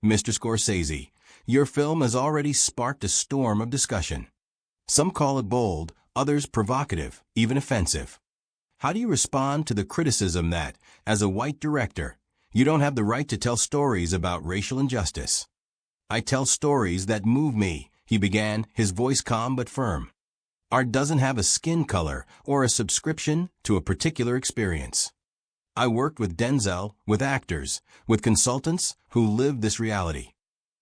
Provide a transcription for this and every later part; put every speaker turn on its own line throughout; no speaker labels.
Mr. Scorsese, your film has already sparked a storm of discussion. Some call it bold, others provocative, even offensive. How do you respond to the criticism that, as a white director, you don't have the right to tell stories about racial injustice? I tell stories that move me, he began, his voice calm but firm. Art doesn't have a skin color or a subscription to a particular experience. I worked with Denzel, with actors, with consultants who lived this reality.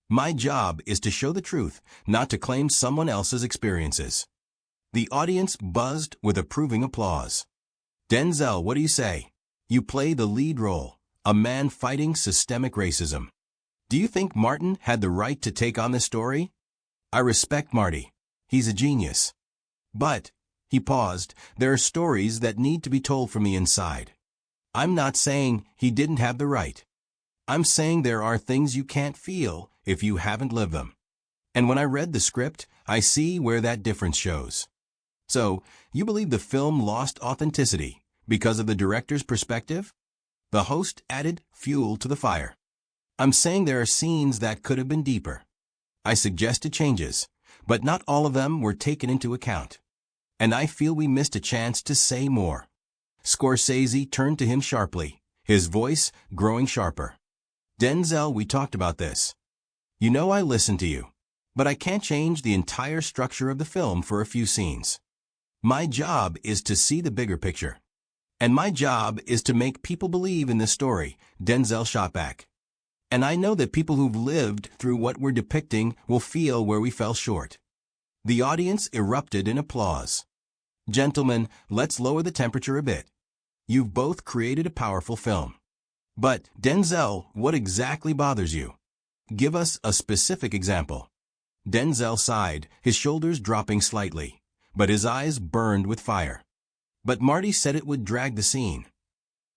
My job is to show the truth, not to claim someone else's experiences. The audience buzzed with approving applause. Denzel, what do you say? You play the lead role, a man fighting systemic racism. Do you think Martin had the right to take on this story? I respect Marty. He's a genius. But, he paused, there are stories that need to be told from the inside. I'm not saying he didn't have the right. I'm saying there are things you can't feel if you haven't lived them. And when I read the script, I see where that difference shows. So, you believe the film lost authenticity because of the director's perspective? The host added fuel to the fire. I'm saying there are scenes that could have been deeper. I suggested changes, but not all of them were taken into account. And I feel we missed a chance to say more. Scorsese turned to him sharply, his voice growing sharper. Denzel, we talked about this. You know I listened to you, but I can't change the entire structure of the film for a few scenes. My job is to see the bigger picture. And my job is to make people believe in this story, Denzel shot back. And I know that people who've lived through what we're depicting will feel where we fell short. The audience erupted in applause. Gentlemen, let's lower the temperature a bit. You've both created a powerful film. But, Denzel, what exactly bothers you? Give us a specific example. Denzel sighed, his shoulders dropping slightly, but his eyes burned with fire. But Marty said it would drag the scene.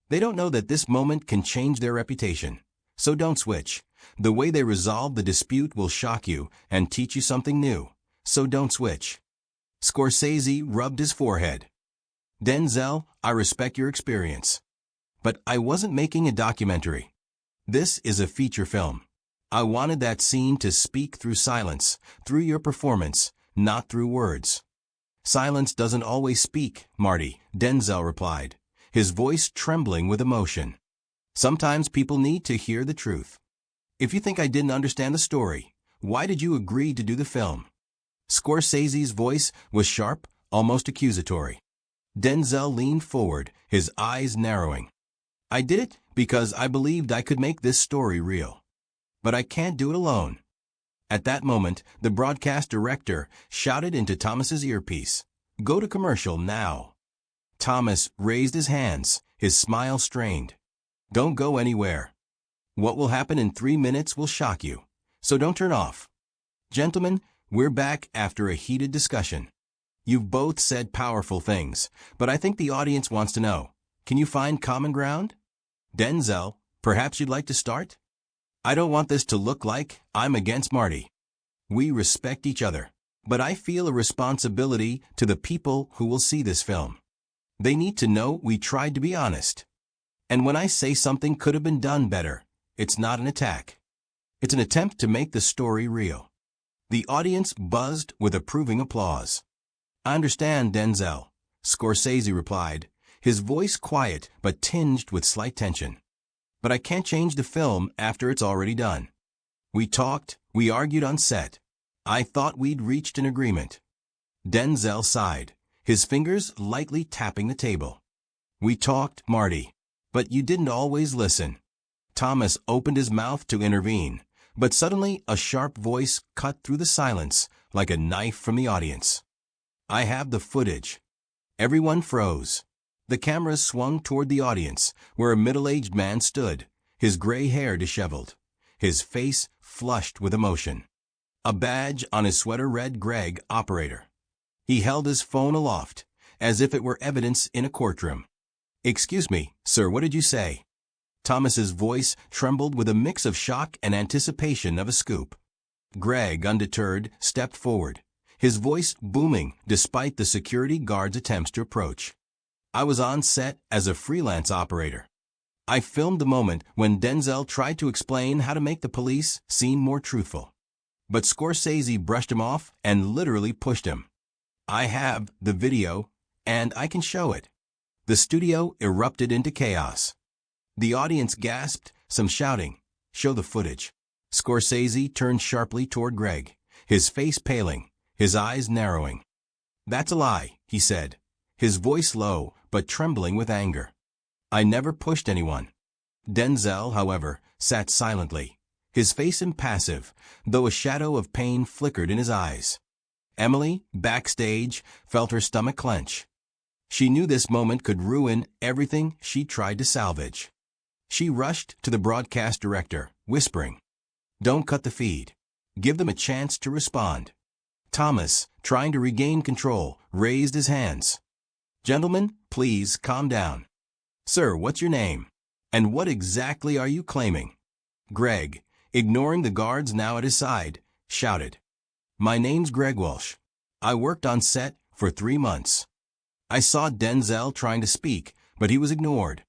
They don't know that this moment can change their reputation. So don't switch. The way they resolve the dispute will shock you and teach you something new. So don't switch. Scorsese rubbed his forehead. Denzel, I respect your experience. But I wasn't making a documentary. This is a feature film. I wanted that scene to speak through silence, through your performance, not through words. Silence doesn't always speak, Marty, Denzel replied, his voice trembling with emotion. Sometimes people need to hear the truth. If you think I didn't understand the story, why did you agree to do the film? Scorsese's voice was sharp, almost accusatory. Denzel leaned forward, his eyes narrowing. I did it because I believed I could make this story real. But I can't do it alone. At that moment, the broadcast director shouted into Thomas's earpiece, "Go to commercial now." Thomas raised his hands, his smile strained. Don't go anywhere. What will happen in 3 minutes will shock you, so don't turn off. Gentlemen, we're back after a heated discussion. You've both said powerful things, but I think the audience wants to know, can you find common ground? Denzel, perhaps you'd like to start? I don't want this to look like I'm against Marty. We respect each other, but I feel a responsibility to the people who will see this film. They need to know we tried to be honest. And when I say something could have been done better, it's not an attack. It's an attempt to make the story real. The audience buzzed with approving applause. I understand, Denzel, Scorsese replied, his voice quiet but tinged with slight tension. But I can't change the film after it's already done. We talked, we argued on set. I thought we'd reached an agreement. Denzel sighed, his fingers lightly tapping the table. We talked, Marty. But you didn't always listen. Thomas opened his mouth to intervene, but suddenly a sharp voice cut through the silence like a knife from the audience. I have the footage. Everyone froze. The cameras swung toward the audience, where a middle-aged man stood, his gray hair disheveled, his face flushed with emotion. A badge on his sweater read Greg, operator. He held his phone aloft, as if it were evidence in a courtroom. Excuse me, sir, what did you say? Thomas's voice trembled with a mix of shock and anticipation of a scoop. Greg, undeterred, stepped forward, his voice booming despite the security guard's attempts to approach. I was on set as a freelance operator. I filmed the moment when Denzel tried to explain how to make the police seem more truthful. But Scorsese brushed him off and literally pushed him. I have the video, and I can show it. The studio erupted into chaos. The audience gasped, some shouting, "Show the footage." Scorsese turned sharply toward Greg, his face paling, his eyes narrowing. "That's a lie," he said, his voice low but trembling with anger. "I never pushed anyone." Denzel, however, sat silently, his face impassive, though a shadow of pain flickered in his eyes. Emily, backstage, felt her stomach clench. She knew this moment could ruin everything she tried to salvage. She rushed to the broadcast director, whispering, "Don't cut the feed. Give them a chance to respond." Thomas, trying to regain control, raised his hands. "Gentlemen, please calm down." "Sir, what's your name? And what exactly are you claiming?" Greg, ignoring the guards now at his side, shouted, "My name's Greg Walsh. I worked on set for 3 months." I saw Denzel trying to speak, but he was ignored.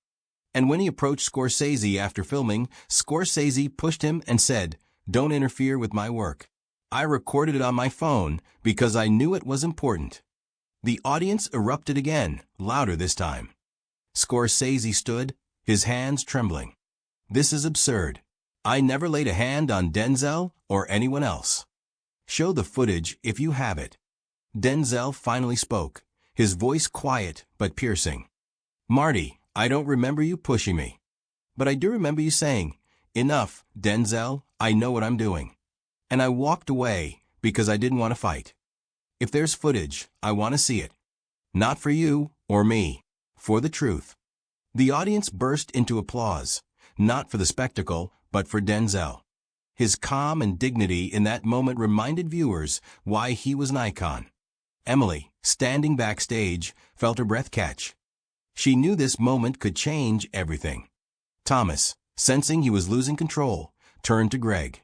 And when he approached Scorsese after filming, Scorsese pushed him and said, "Don't interfere with my work. I recorded it on my phone because I knew it was important." The audience erupted again, louder this time. Scorsese stood, his hands trembling. "This is absurd. I never laid a hand on Denzel or anyone else. Show the footage if you have it." Denzel finally spoke, his voice quiet but piercing. "Marty, I don't remember you pushing me. But I do remember you saying, 'Enough, Denzel, I know what I'm doing.' And I walked away because I didn't want to fight. If there's footage, I want to see it. Not for you or me, for the truth." The audience burst into applause, not for the spectacle, but for Denzel. His calm and dignity in that moment reminded viewers why he was an icon. Emily, standing backstage, felt her breath catch. She knew this moment could change everything. Thomas, sensing he was losing control, turned to Greg.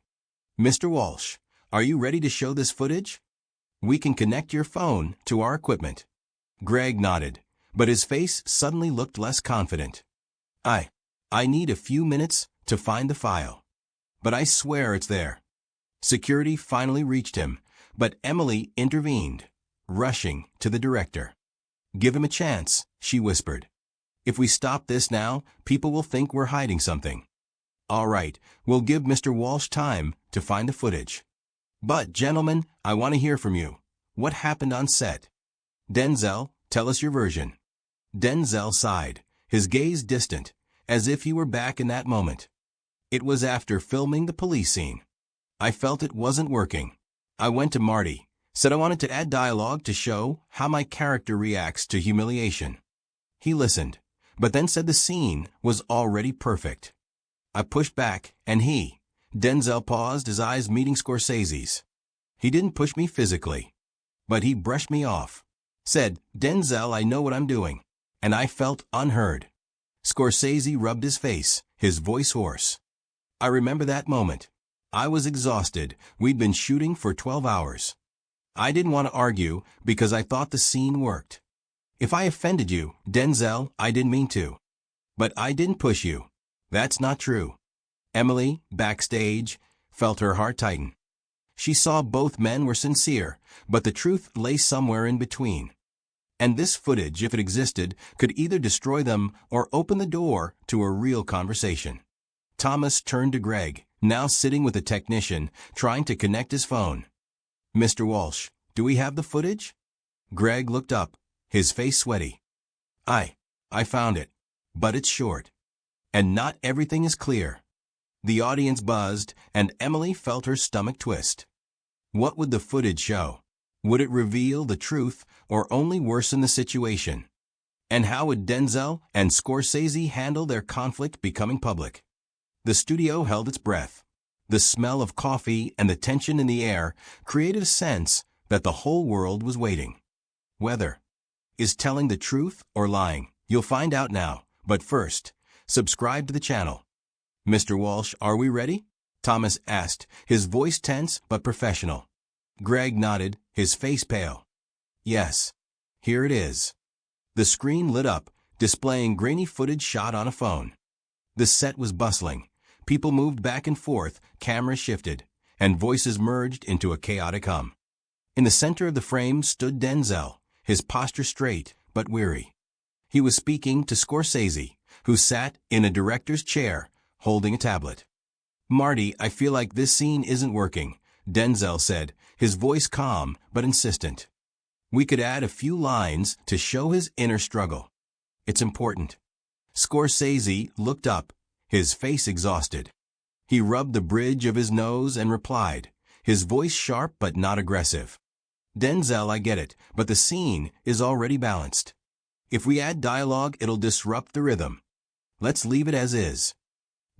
"Mr. Walsh, are you ready to show this footage? We can connect your phone to our equipment." Greg nodded, but his face suddenly looked less confident. I need a few minutes to find the file. But I swear it's there." Security finally reached him, but Emily intervened, rushing to the director. "Give him a chance," she whispered. "If we stop this now, people will think we're hiding something." "All right, we'll give Mr. Walsh time to find the footage. But, gentlemen, I want to hear from you. What happened on set? Denzel, tell us your version." Denzel sighed, his gaze distant, as if he were back in that moment. "It was after filming the police scene. I felt it wasn't working. I went to Marty, said I wanted to add dialogue to show how my character reacts to humiliation. He listened, but then said the scene was already perfect. I pushed back, and Denzel paused, his eyes meeting Scorsese's. He didn't push me physically, but he brushed me off. Said, 'Denzel, I know what I'm doing.' And I felt unheard." Scorsese rubbed his face, his voice hoarse. "I remember that moment. I was exhausted. We'd been shooting for 12 hours. I didn't want to argue because I thought the scene worked. If I offended you, Denzel, I didn't mean to. But I didn't push you. That's not true." Emily, backstage, felt her heart tighten. She saw both men were sincere, but the truth lay somewhere in between. And this footage, if it existed, could either destroy them or open the door to a real conversation. Thomas turned to Greg, now sitting with a technician, trying to connect his phone. "Mr. Walsh, do we have the footage?" Greg looked up, his face sweaty. I found it, but it's short. And not everything is clear." The audience buzzed, and Emily felt her stomach twist. What would the footage show? Would it reveal the truth or only worsen the situation? And how would Denzel and Scorsese handle their conflict becoming public? The studio held its breath. The smell of coffee and the tension in the air created a sense that the whole world was waiting. Whether is telling the truth or lying? You'll find out now. But first, subscribe to the channel. "Mr. Walsh, are we ready?" Thomas asked, his voice tense but professional. Greg nodded, his face pale. "Yes. Here it is." The screen lit up, displaying grainy footage shot on a phone. The set was bustling. People moved back and forth, cameras shifted, and voices merged into a chaotic hum. In the center of the frame stood Denzel, his posture straight but weary. He was speaking to Scorsese, who sat in a director's chair, holding a tablet. "Marty, I feel like this scene isn't working," Denzel said, his voice calm but insistent. "We could add a few lines to show his inner struggle. It's important." Scorsese looked up, his face exhausted. He rubbed the bridge of his nose and replied, his voice sharp but not aggressive. "Denzel, I get it, but the scene is already balanced. If we add dialogue, it'll disrupt the rhythm. Let's leave it as is."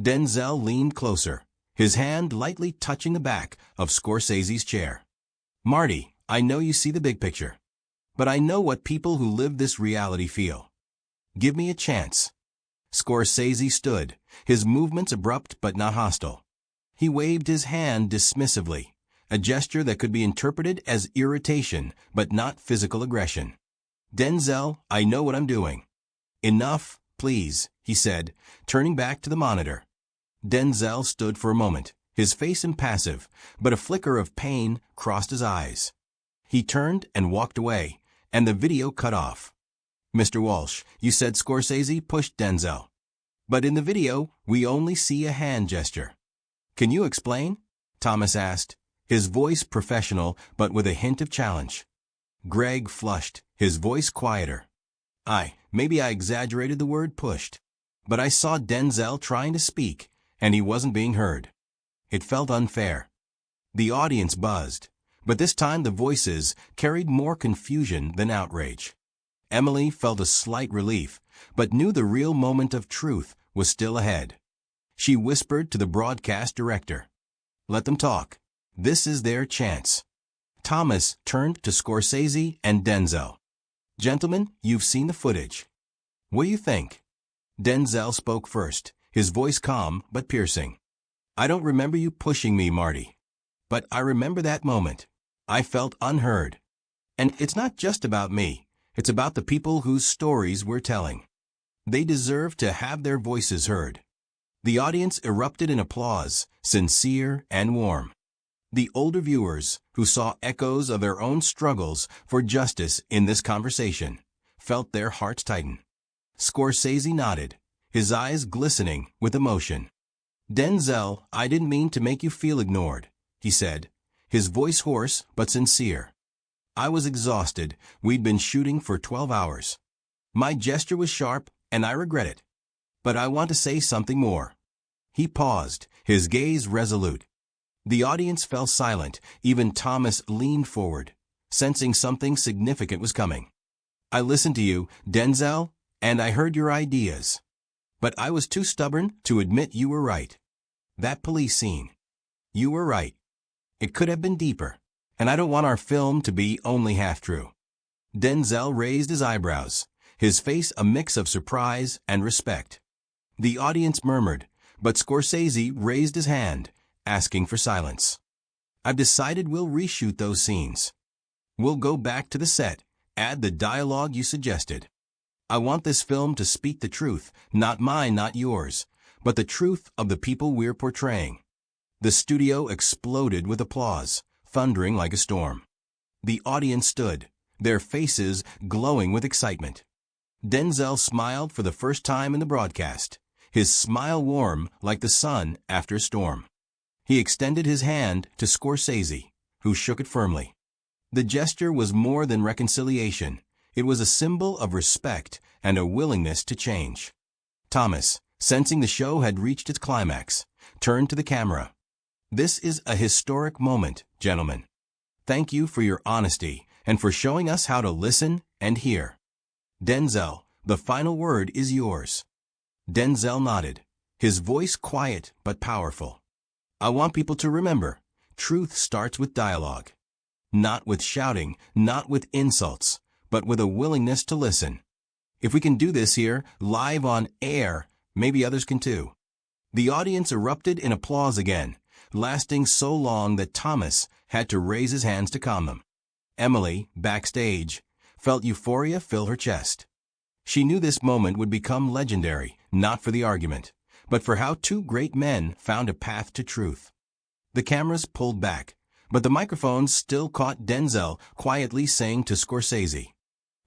Denzel leaned closer, his hand lightly touching the back of Scorsese's chair. "Marty, I know you see the big picture. But I know what people who live this reality feel. Give me a chance." Scorsese stood, his movements abrupt but not hostile. He waved his hand dismissively, a gesture that could be interpreted as irritation but not physical aggression. "Denzel, I know what I'm doing." "Enough, please," he said, turning back to the monitor. Denzel stood for a moment, his face impassive, but a flicker of pain crossed his eyes. He turned and walked away, and the video cut off. "Mr. Walsh, you said Scorsese pushed Denzel. But in the video, we only see a hand gesture." "Can you explain?" Thomas asked, his voice professional but with a hint of challenge. Greg flushed, his voice quieter. Maybe I exaggerated the word pushed. But I saw Denzel trying to speak, and he wasn't being heard. It felt unfair." The audience buzzed, but this time the voices carried more confusion than outrage. Emily felt a slight relief, but knew the real moment of truth was still ahead. She whispered to the broadcast director, "Let them talk. This is their chance." Thomas turned to Scorsese and Denzel. "Gentlemen, you've seen the footage. What do you think?" Denzel spoke first, his voice calm but piercing. "I don't remember you pushing me, Marty. But I remember that moment. I felt unheard. And it's not just about me. It's about the people whose stories we're telling. They deserve to have their voices heard." The audience erupted in applause, sincere and warm. The older viewers, who saw echoes of their own struggles for justice in this conversation, felt their hearts tighten. Scorsese nodded, his eyes glistening with emotion. "Denzel, I didn't mean to make you feel ignored," he said, his voice hoarse but sincere. "I was exhausted. We'd been shooting for 12 hours. My gesture was sharp, and I regret it. But I want to say something more." He paused, his gaze resolute. The audience fell silent. Even Thomas leaned forward, sensing something significant was coming. "I listened to you, Denzel, and I heard your ideas. But I was too stubborn to admit you were right. That police scene. You were right. It could have been deeper, and I don't want our film to be only half true." Denzel raised his eyebrows, his face a mix of surprise and respect. The audience murmured, but Scorsese raised his hand, asking for silence. "I've decided we'll reshoot those scenes. We'll go back to the set, add the dialogue you suggested. I want this film to speak the truth, not mine, not yours, but the truth of the people we're portraying." The studio exploded with applause, thundering like a storm. The audience stood, their faces glowing with excitement. Denzel smiled for the first time in the broadcast, his smile warm like the sun after a storm. He extended his hand to Scorsese, who shook it firmly. The gesture was more than reconciliation. It was a symbol of respect and a willingness to change. Thomas, sensing the show had reached its climax, turned to the camera. "This is a historic moment, gentlemen. Thank you for your honesty and for showing us how to listen and hear. Denzel, the final word is yours." Denzel nodded, his voice quiet but powerful. "I want people to remember, truth starts with dialogue. Not with shouting, not with insults, but with a willingness to listen. If we can do this here, live on air, maybe others can too." The audience erupted in applause again, lasting so long that Thomas had to raise his hands to calm them. Emily, backstage, felt euphoria fill her chest. She knew this moment would become legendary, not for the argument, but for how two great men found a path to truth. The cameras pulled back, but the microphones still caught Denzel quietly saying to Scorsese,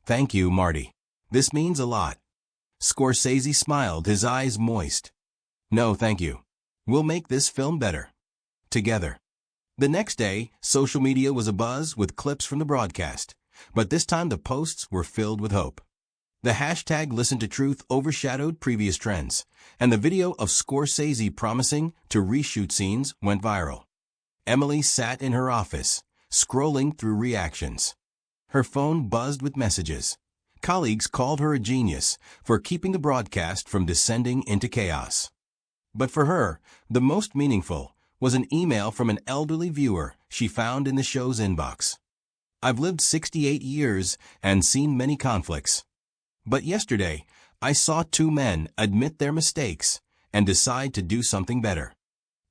"Thank you, Marty. This means a lot." Scorsese smiled, his eyes moist. "No, thank you. We'll make this film better. Together." The next day, social media was abuzz with clips from the broadcast, but this time the posts were filled with hope. The hashtag Listen to Truth overshadowed previous trends, and the video of Scorsese promising to reshoot scenes went viral. Emily sat in her office, scrolling through reactions. Her phone buzzed with messages. Colleagues called her a genius for keeping the broadcast from descending into chaos. But for her, the most meaningful was an email from an elderly viewer she found in the show's inbox. "I've lived 68 years and seen many conflicts. But yesterday, I saw two men admit their mistakes and decide to do something better.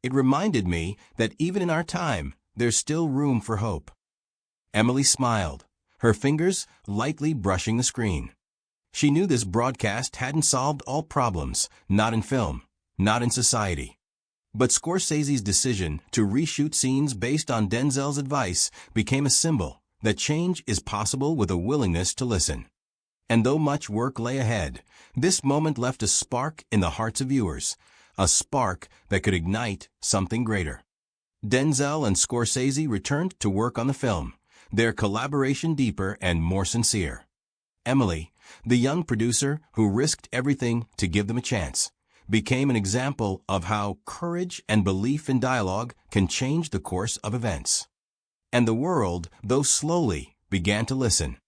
It reminded me that even in our time, there's still room for hope." Emily smiled, her fingers lightly brushing the screen. She knew this broadcast hadn't solved all problems, not in film, not in society. But Scorsese's decision to reshoot scenes based on Denzel's advice became a symbol that change is possible with a willingness to listen. And though much work lay ahead, this moment left a spark in the hearts of viewers, a spark that could ignite something greater. Denzel and Scorsese returned to work on the film, their collaboration deeper and more sincere. Emily, the young producer who risked everything to give them a chance, became an example of how courage and belief in dialogue can change the course of events. And the world, though slowly, began to listen.